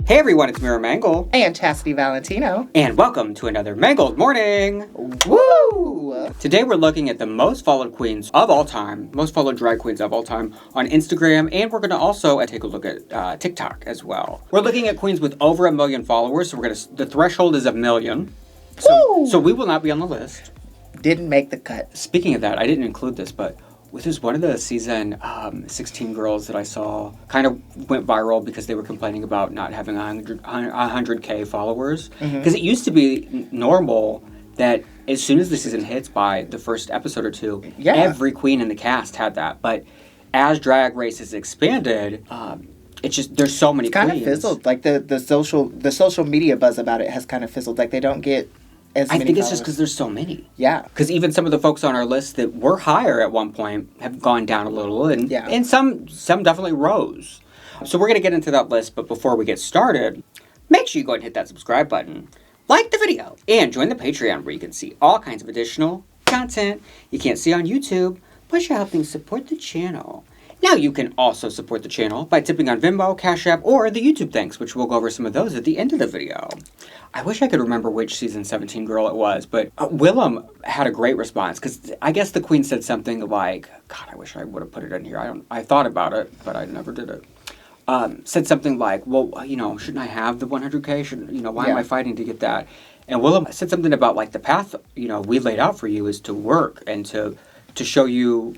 Hey everyone, it's Mera Mangle. And Chasity Valentino. And welcome to another Mangled Morning. Woo! Today we're looking at the most followed queens of all time, most followed drag queens of all time on Instagram, and we're going to also take a look at TikTok as well. We're looking at queens with over 1 million followers, so the threshold is 1 million. So we will not be on the list. Didn't make the cut. Speaking of that, I didn't include this, but this is one of the season 16 girls that I saw kind of went viral because they were complaining about not having 100K followers. Because it used to be normal that as soon as the season hits by the first episode or two, every queen in the cast had that. But as Drag Race has expanded, it's just there's so many queens. Kind of fizzled. Like the social media buzz about it has kind of fizzled. Like they don't get as many think it's followers. just because there's so many. Yeah. Because even some of the folks on our list that were higher at one point have gone down a little, and some definitely rose. So we're going to get into that list, but before we get started, make sure you go ahead and hit that subscribe button, like the video, and join the Patreon where you can see all kinds of additional content you can't see on YouTube, plus you're helping support the channel. Now you can also support the channel by tipping on Venmo, Cash App, or the YouTube thanks, which we'll go over some of those at the end of the video. I wish I could remember which season 17 girl it was, but Willam had a great response, because I guess the queen said something like, God, I wish I would have put it in here. I thought about it, but I never did it. Said something like, well, shouldn't I have the 100K? Why am I fighting to get that? And Willam said something about, like, the path, we laid out for you is to work and to show you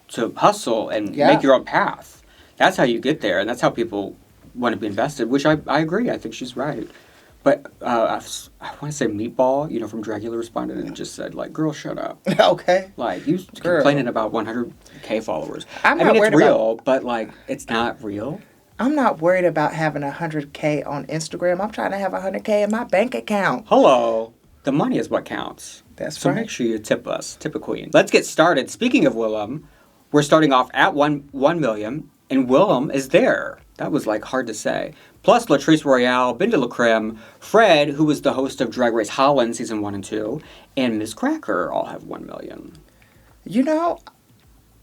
to hustle and make your own path. That's how you get there, and that's how people want to be invested, which I agree. I think she's right. But I want to say Meatball, from Dragula responded and just said, like, girl, shut up. Okay. Like, you complaining about 100K followers. I mean, it's real, but, like, it's not real. I'm not worried about having 100K on Instagram. I'm trying to have 100K in my bank account. Hello. The money is what counts. That's so right. So make sure you tip us. Tip a queen. Let's get started. Speaking of Willam, we're starting off at 1 million, and Willam is there. That was, like, hard to say. Plus, Latrice Royale, Ben de la Creme, Fred, who was the host of Drag Race Holland Season 1 and 2, and Miss Cracker all have 1 million.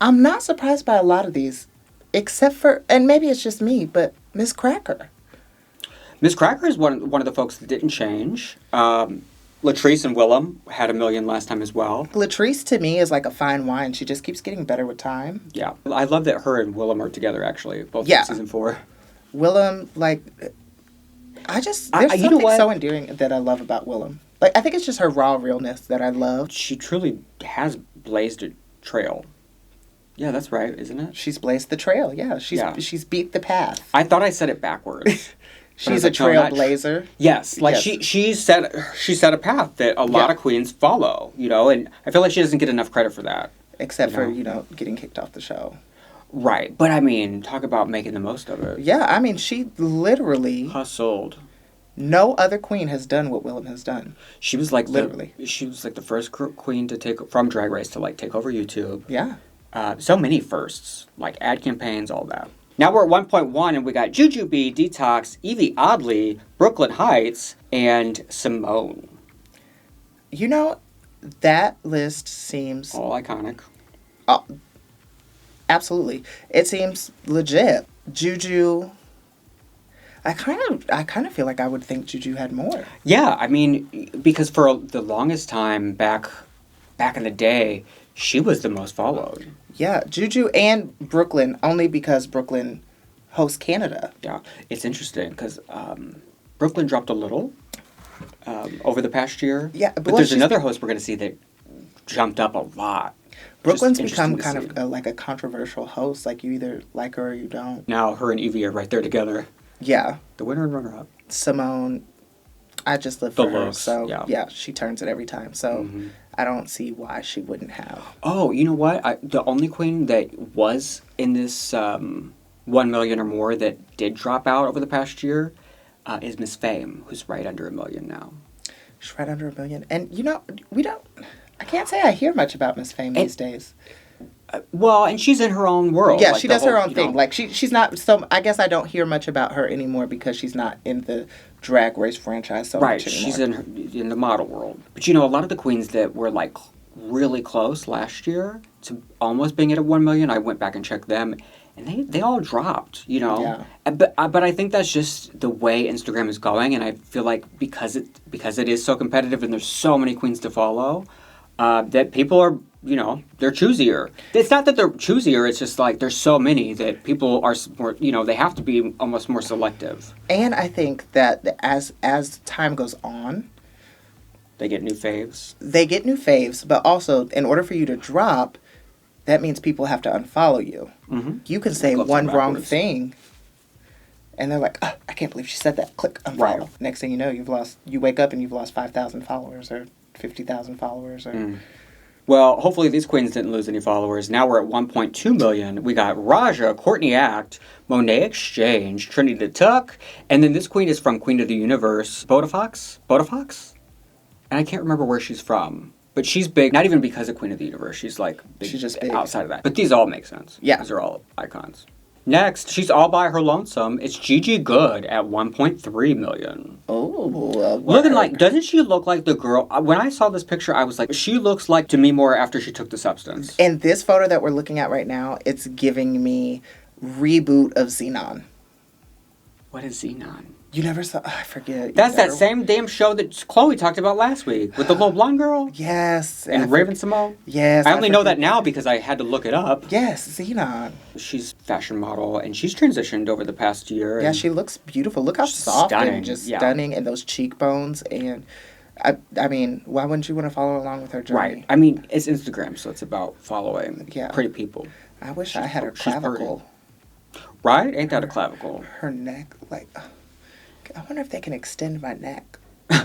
I'm not surprised by a lot of these, except for, and maybe it's just me, but Miss Cracker. Miss Cracker is one of the folks that didn't change. Latrice and Willam had 1 million last time as well. Latrice, to me, is like a fine wine. She just keeps getting better with time. Yeah. I love that her and Willam are together, actually, both in Season 4. Willam, like, there's something so endearing that I love about Willam. Like, I think it's just her raw realness that I love. She truly has blazed a trail. Yeah, that's right, isn't it? She's blazed the trail, yeah. She's beat the path. I thought I said it backwards. She's a trailblazer. Yes, like she set a path that a lot of queens follow, and I feel like she doesn't get enough credit for that. Except for, getting kicked off the show. Right, but I mean, talk about making the most of it. Yeah, I mean, she literally hustled. No other queen has done what Willam has done. She was like literally. She was like the first queen to take from Drag Race to like take over YouTube. Yeah. So many firsts, like ad campaigns, all that. Now we're at 1.1, and we got Jujubee, Detox, Evie Oddly, Brooklyn Heights, and Simone. That list seems all iconic. Absolutely. It seems legit. Juju, I kind of feel like I would think Juju had more. Yeah, I mean, because for the longest time back in the day, she was the most followed. Yeah, Juju and Brooklyn, only because Brooklyn hosts Canada. Yeah, it's interesting because Brooklyn dropped a little over the past year. Yeah, but there's another host we're going to see that jumped up a lot. Brooklyn's become kind of like a controversial host. Like, you either like her or you don't. Now, her and Evie are right there together. Yeah. The winner and runner-up. Simone, I just live for her. So, yeah, she turns it every time. So, I don't see why she wouldn't have. Oh, you know what? The only queen that was in this 1 million or more that did drop out over the past year is Miss Fame, who's right under 1 million now. She's right under 1 million. And, I can't say I hear much about Miss Fame these days. Well, and she's in her own world. Yeah, she does her own thing. Like, she's not... So, I guess I don't hear much about her anymore because she's not in the Drag Race franchise so much anymore. She's in the model world. But, a lot of the queens that were, really close last year to almost being at 1 million, I went back and checked them, and they all dropped, you know. Yeah. But I think that's just the way Instagram is going, and I feel like because it is so competitive and there's so many queens to follow, that people are, you know, they're choosier. It's not that they're choosier, it's just like there's so many that people are more, you know, they have to be almost more selective. And I think that as time goes on, they get new faves. But also in order for you to drop, that means people have to unfollow you. Mm-hmm. You can say one wrong thing, and they're like, oh, I can't believe she said that. Click unfollow. Right. Next thing you know, you wake up and you've lost 5,000 followers or 50,000 followers. Or... Well, hopefully these queens didn't lose any followers. Now we're at 1.2 million. We got Raja, Courtney Act, Monet Exchange, Trinity the Tuck, and then this queen is from Queen of the Universe, Botafox? And I can't remember where she's from. But she's big, not even because of Queen of the Universe. She's like big, she's just big outside of that. But these all make sense. Yeah. These are all icons. Next, she's all by her lonesome. It's Gigi Good at 1.3 million. Oh, looking like, doesn't she look like the girl? When I saw this picture, I was like, she looks like to me more after she took the substance. And this photo that we're looking at right now, it's giving me reboot of Xenon. What is Xenon? You never saw... I forget. That's that same damn show that Chloe talked about last week with the little blonde girl. Yes. And Raven Simone. Yes. I only know that now because I had to look it up. Yes, Xenon. She's a fashion model, and she's transitioned over the past year. Yeah, she looks beautiful. Look how soft and just stunning, and those cheekbones. And I mean, why wouldn't you want to follow along with her journey? Right. I mean, it's Instagram, so it's about following pretty people. I wish I had her clavicle. Right? Ain't that a clavicle? Her neck, like... I wonder if they can extend my neck.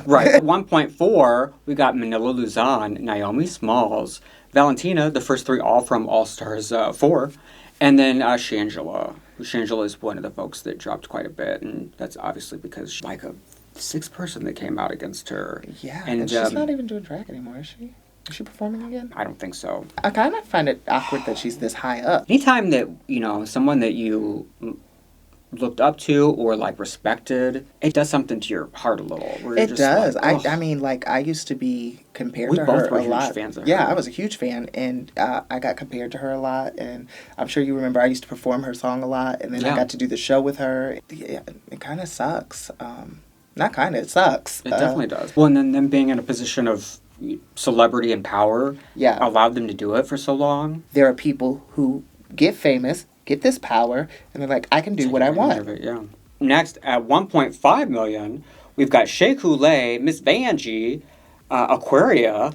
Right. At 1.4, we got Manila Luzon, Naomi Smalls, Valentina, the first three all from All Stars 4, and then Shangela. Shangela is one of the folks that dropped quite a bit, and that's obviously because she's like a sixth person that came out against her. Yeah, and she's not even doing drag anymore, is she? Is she performing again? I don't think so. I kind of find it awkward that she's this high up. Anytime that, you know, someone that you looked up to or like respected, it does something to your heart a little. It does. Like, I mean, like, I used to be compared to her a lot. We both were huge fans of her. Yeah, I was a huge fan, and I got compared to her a lot, and I'm sure you remember I used to perform her song a lot, and then I got to do the show with her. Yeah, it kind of sucks. Not kind of, it sucks. It definitely does. Well, and then them being in a position of celebrity and power allowed them to do it for so long. There are people who get famous, get this power, and they're like, I can do what I want. Next, at 1.5 million, we've got Shea, Coulee, Miss Vanjie, Aquaria,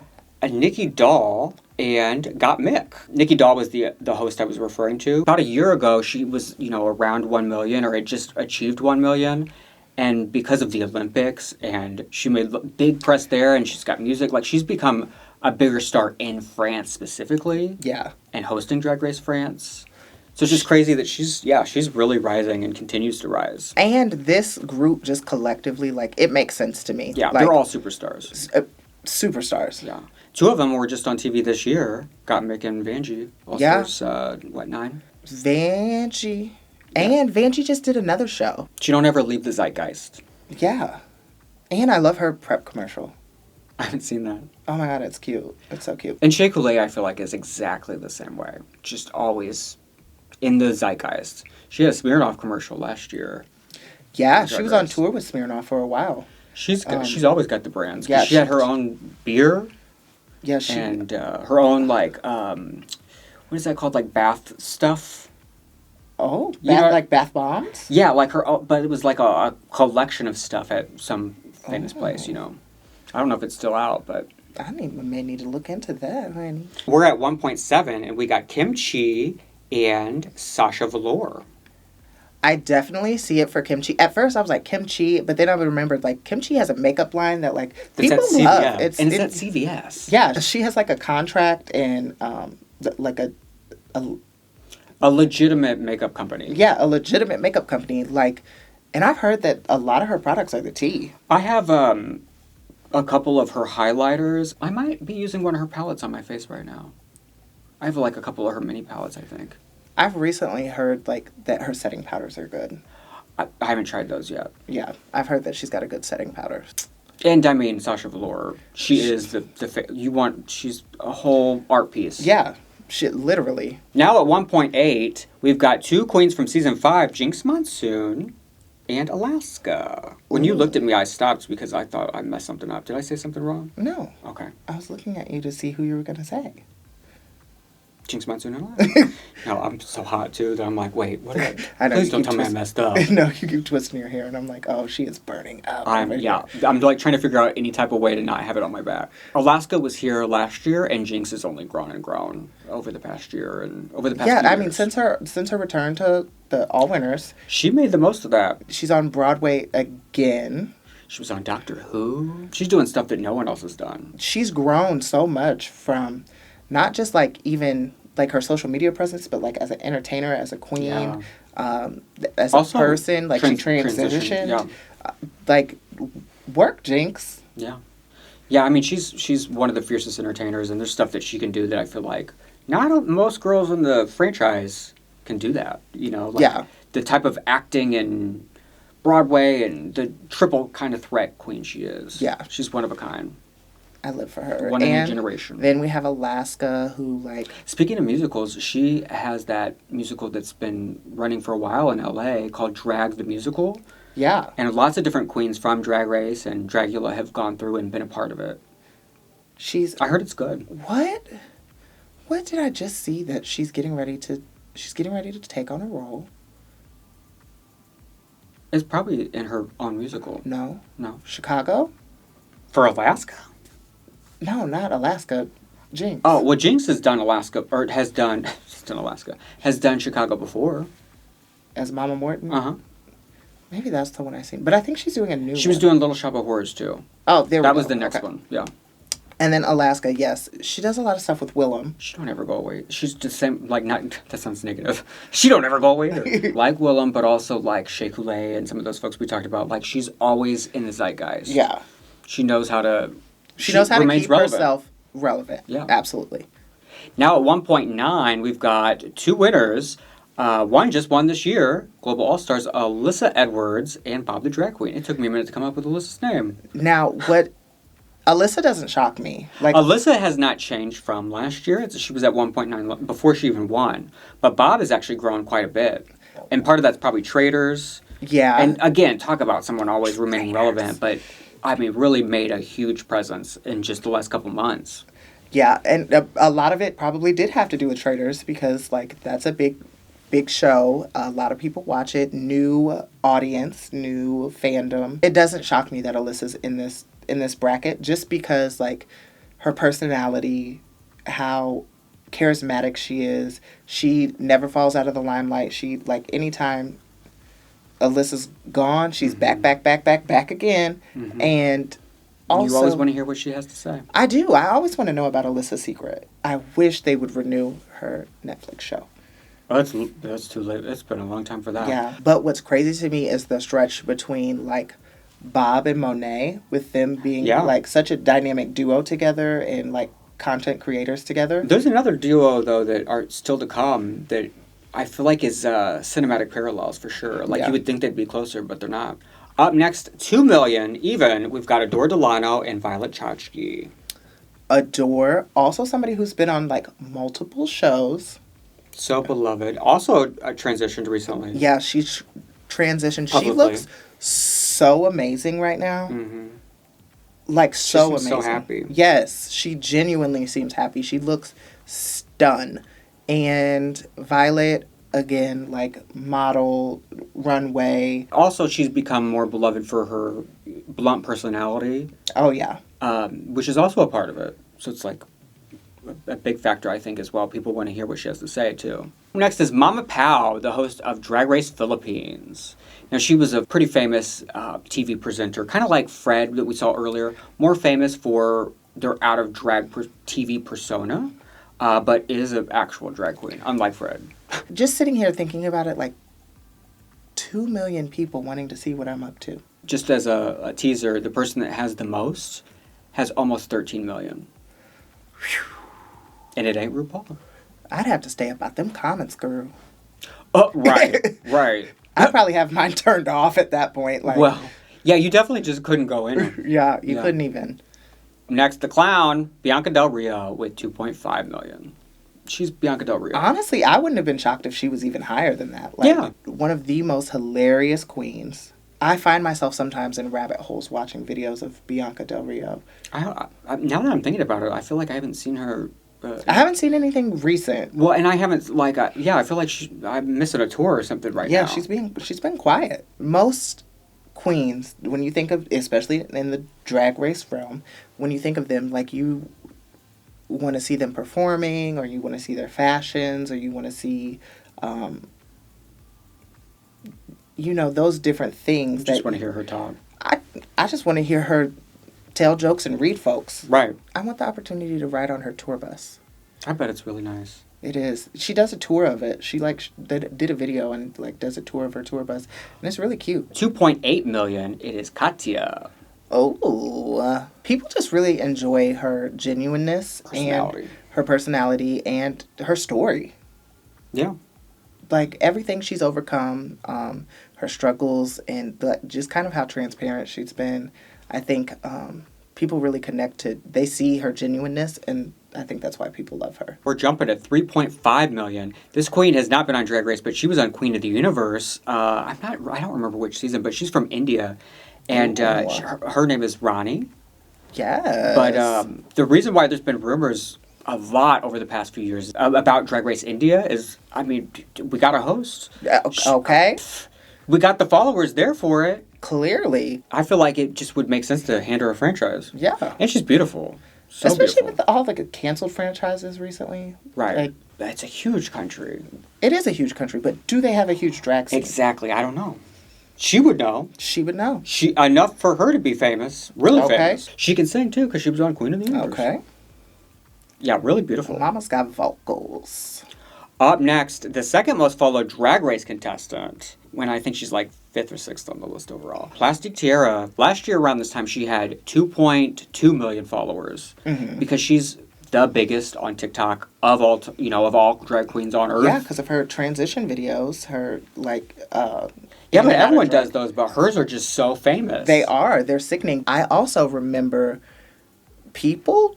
Nicky Doll, and Got Mick. Nicky Doll was the host I was referring to. About a year ago, she was, you know, around 1 million, or had just achieved 1 million. And because of the Olympics, and she made big press there, and she's got music, like, she's become a bigger star in France specifically. Yeah. And hosting Drag Race France. So it's just crazy that she's really rising and continues to rise. And this group just collectively, like, it makes sense to me. Yeah, like, they're all superstars. Superstars. Yeah. 2 of them were just on TV this year. Got Mick and Vanjie. There's, 9? Vanjie. And Vanjie just did another show. She don't ever leave the zeitgeist. Yeah. And I love her prep commercial. I haven't seen that. Oh my God, it's cute. It's so cute. And Shea Coulee, I feel like, is exactly the same way. Just always in the zeitgeist. She had a Smirnoff commercial last year. Yeah, she was on tour with Smirnoff for a while. She's always got the brands. Yeah, she had her own beer. Yeah, and her own, like, what is that called? Like, bath stuff. Oh, like bath bombs? Yeah, like her, but it was like a collection of stuff at some famous place, you know. I don't know if it's still out, but... I may need to look into that, honey. We're at 1.7, and we got Chi and Sasha Velour. I definitely see it for Chi. At first, I was like, Chi, but then I remembered, like, Chi has a makeup line that, like, people love. It's at CVS. Yeah, she has, like, a contract and, like, a legitimate makeup company. Yeah, a legitimate makeup company. Like, and I've heard that a lot of her products are the tea. I have a couple of her highlighters. I might be using one of her palettes on my face right now. I have like a couple of her mini palettes, I think. I've recently heard like that her setting powders are good. I haven't tried those yet. Yeah, I've heard that she's got a good setting powder. And I mean, Sasha Velour, she is she's a whole art piece. Yeah. Shit, literally. Now at 1.8, we've got 2 queens from season 5, Jinkx Monsoon and Alaska. When you looked at me, I stopped because I thought I messed something up. Did I say something wrong? No. Okay. I was looking at you to see who you were going to say. Jinkx Monsoon and Alaska. No, I'm so hot too that I'm like, wait, what did I know, please don't tell me I messed up. No, you keep twisting your hair and I'm like, oh, she is burning up. I'm like trying to figure out any type of way to not have it on my back. Alaska was here last year and Jinkx has only grown and grown over the past year and over the past few years. I mean, since her return to the All Winners. She made the most of that. She's on Broadway again. She was on Doctor Who. She's doing stuff that no one else has done. She's grown so much from not just like even like her social media presence, but like as an entertainer, as a queen, as also, a person. Like she transitioned. Yeah. Like work, Jinkx. Yeah. Yeah, I mean she's one of the fiercest entertainers, and there's stuff that she can do that I feel like not most girls in the franchise can do that. You know, like the type of acting and Broadway and the triple kind of threat queen she is. Yeah. She's one of a kind. I live for her. One in a generation. Then we have Alaska, who like... Speaking of musicals, she has that musical that's been running for a while in L.A. called Drag the Musical. Yeah. And lots of different queens from Drag Race and Dragula have gone through and been a part of it. I heard it's good. What? What did I just see that she's getting ready to take on a role? It's probably in her own musical. No. Chicago? For Alaska? No, not Alaska. Jinkx. Oh, well, Jinkx has done Alaska, or has done Chicago before. As Mama Morton? Uh-huh. Maybe that's the one I seen. But I think she's doing a new one. She was doing Little Shop of Horrors, too. Oh, there we go. That was the next one, yeah. And then Alaska, yes. She does a lot of stuff with Willam. She don't ever go away. She's the same, like, not, that sounds negative. She don't ever go away either. Like Willam, but also like Shea, Coulee, and some of those folks we talked about. Like, she's always in the zeitgeist. Yeah. She knows how to... She knows how to keep herself relevant. Yeah. Absolutely. Now at 1.9, we've got 2 winners. One just won this year, Global All-Stars, Alyssa Edwards and Bob the Drag Queen. It took me a minute to come up with Alyssa's name. Now, what... Alyssa doesn't shock me. Like Alyssa has not changed from last year. She was at 1.9 before she even won. But Bob has actually grown quite a bit. And part of that's probably Traders. Yeah. And again, talk about someone always remaining relevant. But, I mean, really made a huge presence in just the last couple months. Yeah, and a lot of it probably did have to do with Traders because, like, that's a big show. A lot of people watch it. New audience, new fandom. It doesn't shock me that Alyssa's in this bracket just because, like, her personality, how charismatic she is. She never falls out of the limelight. She, like, anytime Alyssa's gone, she's back again. Mm-hmm. And also... You always want to hear what she has to say. I do. I always want to know about Alyssa's secret. I wish they would renew her Netflix show. Oh, that's too late. It's been a long time for that. Yeah. But what's crazy to me is the stretch between, like, Bob and Monet, with them being like such a dynamic duo together and like content creators together. There's another duo though that are still to come that I feel like is cinematic parallels for sure. Like you would think they'd be closer, but they're not. Up next, 2 million even. We've got Adore Delano and Violet Chachki. Adore, also somebody who's been on like multiple shows. So beloved. Also transitioned recently. Yeah, she's transitioned. Publicly. She looks so amazing right now. Mm-hmm. Like, so amazing. So happy. Yes, she genuinely seems happy. She looks stunned. And Violet, again, like, model, runway. Also, she's become more beloved for her blunt personality. Oh, yeah. Which is also a part of it. So it's, like, a big factor, I think, as well. People want to hear what she has to say, too. Next is Mama Pao, the host of Drag Race Philippines. Now, she was a pretty famous TV presenter, kind of like Fred that we saw earlier, more famous for their out-of-drag TV persona, but is an actual drag queen, unlike Fred. Just sitting here thinking about it, like, 2 million people wanting to see what I'm up to. Just as a teaser, the person that has the most has almost 13 million. Whew. And it ain't RuPaul. I'd have to stay about them comments, girl. Oh, right, right. I'd probably have mine turned off at that point. Like, well, yeah, you definitely just couldn't go in. Yeah, you couldn't even. Next, the clown, Bianca Del Rio, with 2.5 million. she's Bianca Del Rio. Honestly, I wouldn't have been shocked if she was even higher than that. Like, yeah. One of the most hilarious queens. I find myself sometimes in rabbit holes watching videos of Bianca Del Rio. Now that I'm thinking about it, I feel like I haven't seen her. I haven't seen anything recent. Well, and I haven't, like, I feel like I'm missing a tour or something now. Yeah, she's been quiet. Most queens, when you think of, especially in the drag race realm, when you think of them, like, you want to see them performing, or you want to see their fashions, or you want to see, those different things. You just want to hear her talk. I just want to hear her tell jokes and read folks. Right. I want the opportunity to ride on her tour bus. I bet it's really nice. It is. She does a tour of it. She did a video and does a tour of her tour bus, and it's really cute. 2.8 million. It is Katya. Oh, people just really enjoy her genuineness and her personality and her story. Yeah. Like everything she's overcome, her struggles, and just kind of how transparent she's been. I think people really connected. They see her genuineness, and I think that's why people love her. We're jumping at 3.5 million. This queen has not been on Drag Race, but she was on Queen of the Universe. I don't remember which season, but she's from India, and her name is Rani. Yes. But the reason why there's been rumors a lot over the past few years about Drag Race India is, we got a host. Okay. We got the followers there for it. Clearly. I feel like it just would make sense to hand her a franchise. Yeah. And she's beautiful. So especially beautiful. With all the canceled franchises recently. Right. It's a huge country. It is a huge country, but do they have a huge drag scene? Exactly. I don't know. She would know. She would know. Enough for her to be famous. Really famous. She can sing, too, because she was on Queen of the Universe. Okay. Yeah, really beautiful. Mama's got vocals. Up next, the second most followed Drag Race contestant, when I think she's like 5th or 6th on the list overall. Plastique Tiara. Last year around this time, she had 2.2 million followers. Mm-hmm. Because she's the biggest on TikTok of all drag queens on Earth. Yeah, because of her transition videos, her yeah, but everyone does those, but hers are just so famous. They are. They're sickening. I also remember people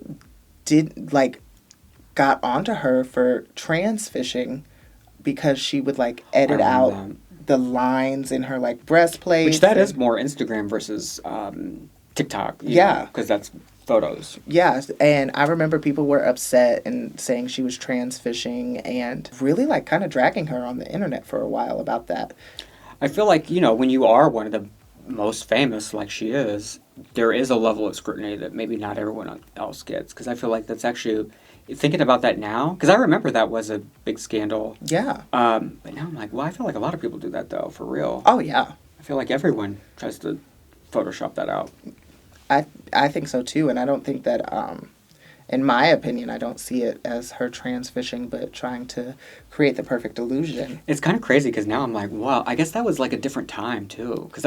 got onto her for trans fishing because she would edit out the lines in her breastplate. Which that is more Instagram versus TikTok. Yeah. Because that's photos. Yeah, and I remember people were upset and saying she was trans fishing and really kind of dragging her on the internet for a while about that. I feel like, when you are one of the most famous like she is, there is a level of scrutiny that maybe not everyone else gets. Because I feel like that's actually, thinking about that now, because I remember that was a big scandal. Yeah. But now I'm like, well, I feel like a lot of people do that, though, for real. Oh, yeah. I feel like everyone tries to Photoshop that out. I think so, too. And I don't think that, in my opinion, I don't see it as her trans fishing, but trying to create the perfect illusion. It's kind of crazy because now I'm like, wow, I guess that was a different time, too. Because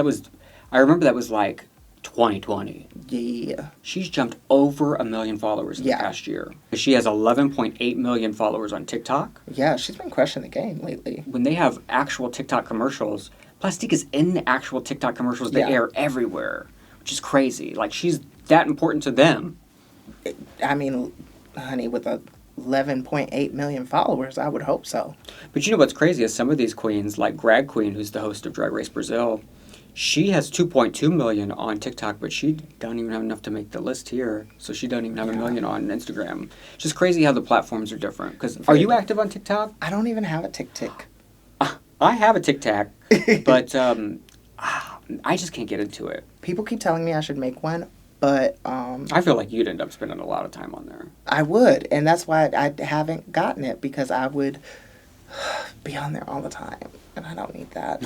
I remember that was 2020. Yeah. She's jumped over 1 million followers in the past year. She has 11.8 million followers on TikTok. Yeah, she's been crushing the game lately. When they have actual TikTok commercials, Plastique is in the actual TikTok commercials that air everywhere, which is crazy. She's that important to them. I mean, honey, with 11.8 million followers, I would hope so. But you know what's crazy is some of these queens, like Drag Queen, who's the host of Drag Race Brazil, she has 2.2 million on TikTok, but she don't even have enough to make the list here. So she don't even have 1 million on Instagram. It's just crazy how the platforms are different. Because are you active on TikTok? I don't even have a TikTok. I have a TikTok, but I just can't get into it. People keep telling me I should make one, but I feel like you'd end up spending a lot of time on there. I would, and that's why I haven't gotten it, because I would be on there all the time, and I don't need that.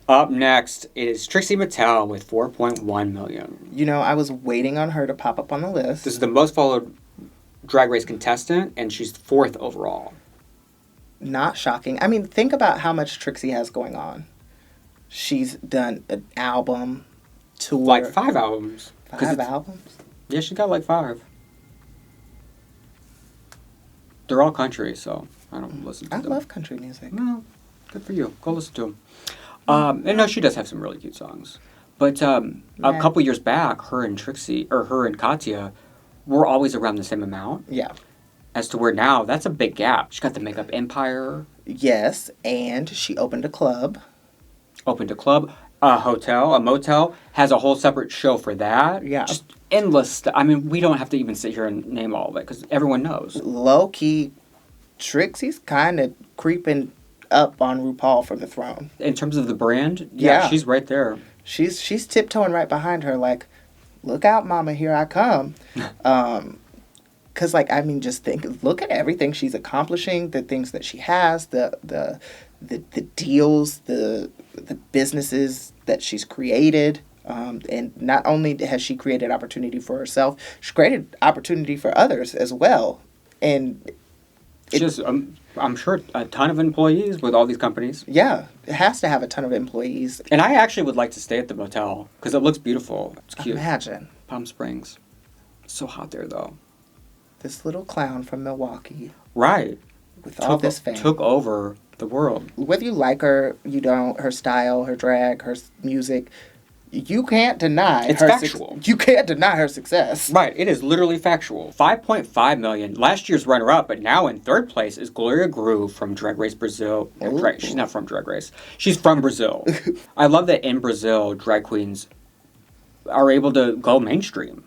Up next is Trixie Mattel with 4.1 million. I was waiting on her to pop up on the list. This is the most followed Drag Race contestant, and she's 4th overall. Not shocking. I mean, think about how much Trixie has going on. She's done an album, tour. 5 albums. 5 albums? Yeah, she got 5. They're all country, so I don't listen to them. I love country music. No, good for you. Go listen to them. And no, she does have some really cute songs. But a couple years back, her and Katya were always around the same amount. Yeah. as to where now that's a big gap. She got the makeup empire. Yes, and she opened a club. A hotel, a motel, has a whole separate show for that. Yeah. Just endless stuff. I mean, we don't have to even sit here and name all of it because everyone knows. Low-key, Trixie's kind of creeping up on RuPaul for the throne. In terms of the brand, yeah. She's right there. She's tiptoeing right behind her like, look out, mama, here I come. Because, like, I mean, just look at everything she's accomplishing, the things that she has, the deals, the businesses that she's created. And not only has she created opportunity for herself, she created opportunity for others as well. And I'm sure a ton of employees with all these companies. Yeah, it has to have a ton of employees. And I actually would like to stay at the motel because it looks beautiful. It's cute. Imagine. Palm Springs. It's so hot there, though. This little clown from Milwaukee. Right. With all this fame. Took over the world. Whether you like her, you don't, her style, her drag, her music, you can't deny it's factual. You can't deny her success. Right. It is literally factual. 5.5 million. Last year's runner-up, but now in third place is Gloria Groove from Drag Race Brazil. She's not from Drag Race. She's from Brazil. I love that in Brazil, drag queens are able to go mainstream.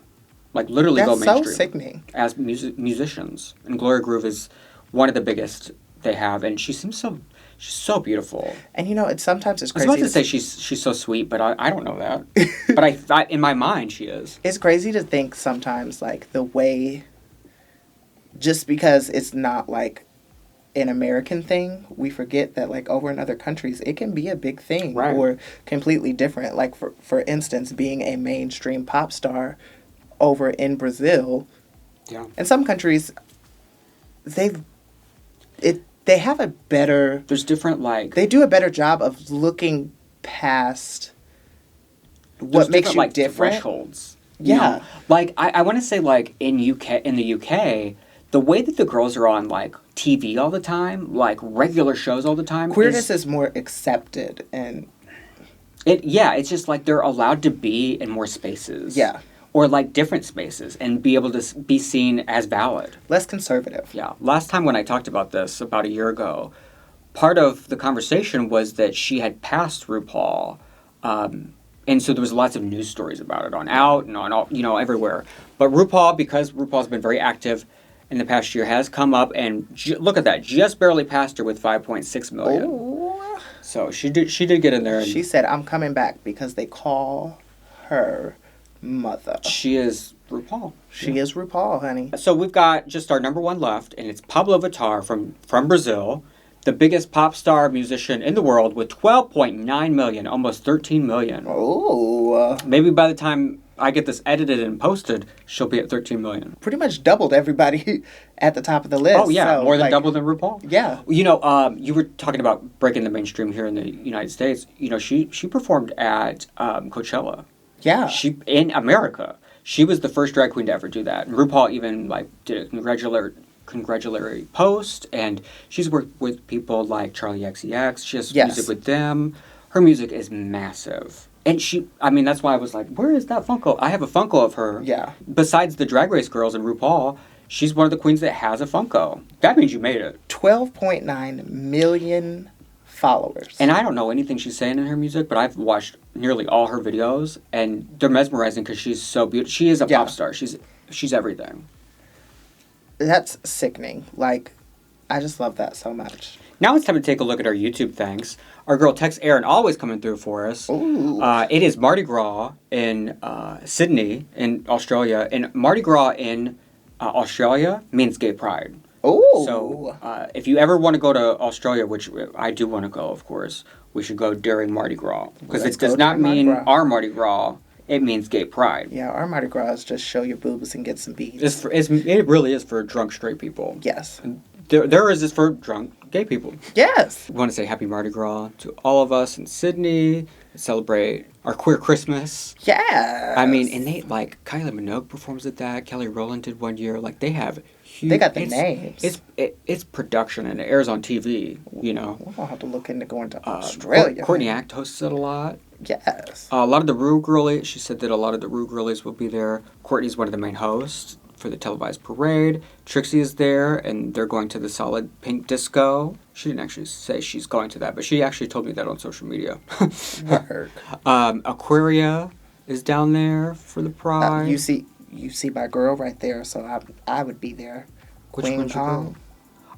Like, literally go mainstream. That's so sickening. As musicians. And Gloria Groove is one of the biggest they have. And she seems she's so beautiful. And, you know, sometimes it's crazy. I was about to say she's so sweet, but I don't know that. But I in my mind, she is. It's crazy to think sometimes, like, the way, just because it's not, like, an American thing, we forget that, like, over in other countries, it can be a big thing. Right. Or completely different. Like, for instance, being a mainstream pop star over in Brazil. Yeah. In some countries, they have a better... There's different, like... They do a better job of looking past what makes you like, different. Thresholds. Yeah. You know? Like, I want to say, like, in the UK, the way that the girls are on, like, TV all the time, like, regular shows all the time... Queerness is more accepted and... It's just, like, they're allowed to be in more spaces. Yeah. Or, like, different spaces and be able to be seen as valid. Less conservative. Yeah. Last time when I talked about this, about a year ago, part of the conversation was that she had passed RuPaul. And so there was lots of news stories about it on Out and on all, everywhere. But RuPaul, because RuPaul's been very active in the past year, has come up and look at that, just barely passed her with 5.6 million. Ooh. So she did get in there. And she said, I'm coming back because they call her... mother. She is RuPaul. She is RuPaul, honey. So we've got just our number one left, and it's Pabllo Vittar from Brazil, the biggest pop star musician in the world with 12.9 million, almost 13 million. Oh. Maybe by the time I get this edited and posted, she'll be at 13 million. Pretty much doubled everybody at the top of the list. Oh, yeah. So, more than double than RuPaul. Yeah. You know, you were talking about breaking the mainstream here in the United States. You know, she performed at Coachella. Yeah. In America. She was the first drag queen to ever do that. And RuPaul even did a congratulatory post, and she's worked with people like Charlie XCX. She has music with them. Her music is massive. And that's why I was like, where is that Funko? I have a Funko of her. Yeah. Besides the Drag Race girls and RuPaul, she's one of the queens that has a Funko. That means you made it. 12.9 million followers. And I don't know anything she's saying in her music, but I've watched nearly all her videos, and they're mesmerizing because she's so beautiful. She is a pop star. She's everything. That's sickening. Like, I just love that so much. Now it's time to take a look at our YouTube thanks. Our girl Tex Aaron always coming through for us. Ooh. It is Mardi Gras in Sydney in Australia, and Mardi Gras in Australia means gay pride. Oh. So, if you ever want to go to Australia, which I do want to go, of course, we should go during Mardi Gras. Because it does not mean our Mardi Gras. It means gay pride. Yeah, our Mardi Gras is just show your boobs and get some beads. It really is for drunk straight people. Yes. There is this for drunk gay people. Yes. We want to say happy Mardi Gras to all of us in Sydney. Celebrate our queer Christmas. Yes. I mean, and Kylie Minogue performs at that. Kelly Rowland did one year. Like, they have huge... They got the names. It's production, and it airs on TV, you know. We'll have to look into going to Australia. Courtney Act hosts it a lot. Yes. A lot of the Rue girlies, she said that a lot of the Rue girlies will be there. Courtney's one of the main hosts. for the televised parade. Trixie is there, and they're going to the solid pink disco. She didn't actually say she's going to that, but she actually told me that on social media. Aquaria is down there for the pride. You see my girl right there, so I would be there. Queen Kong.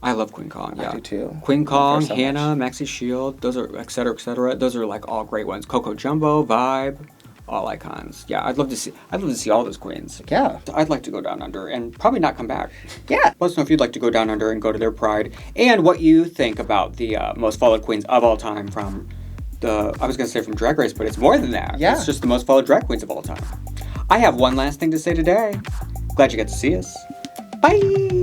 I love Queen Kong, yeah. I do too. Queen Kong, so Hannah, Maxi Shield, those are et cetera, et cetera. Those are like all great ones. Coco Jumbo, Vibe, all icons. Yeah, I'd love to see all those queens. Yeah. I'd like to go down under and probably not come back. Yeah. Let us know if you'd like to go down under and go to their pride, and what you think about the most followed queens of all time from I was going to say from Drag Race, but it's more than that. Yeah. It's just the most followed drag queens of all time. I have one last thing to say today. Glad you got to see us. Bye!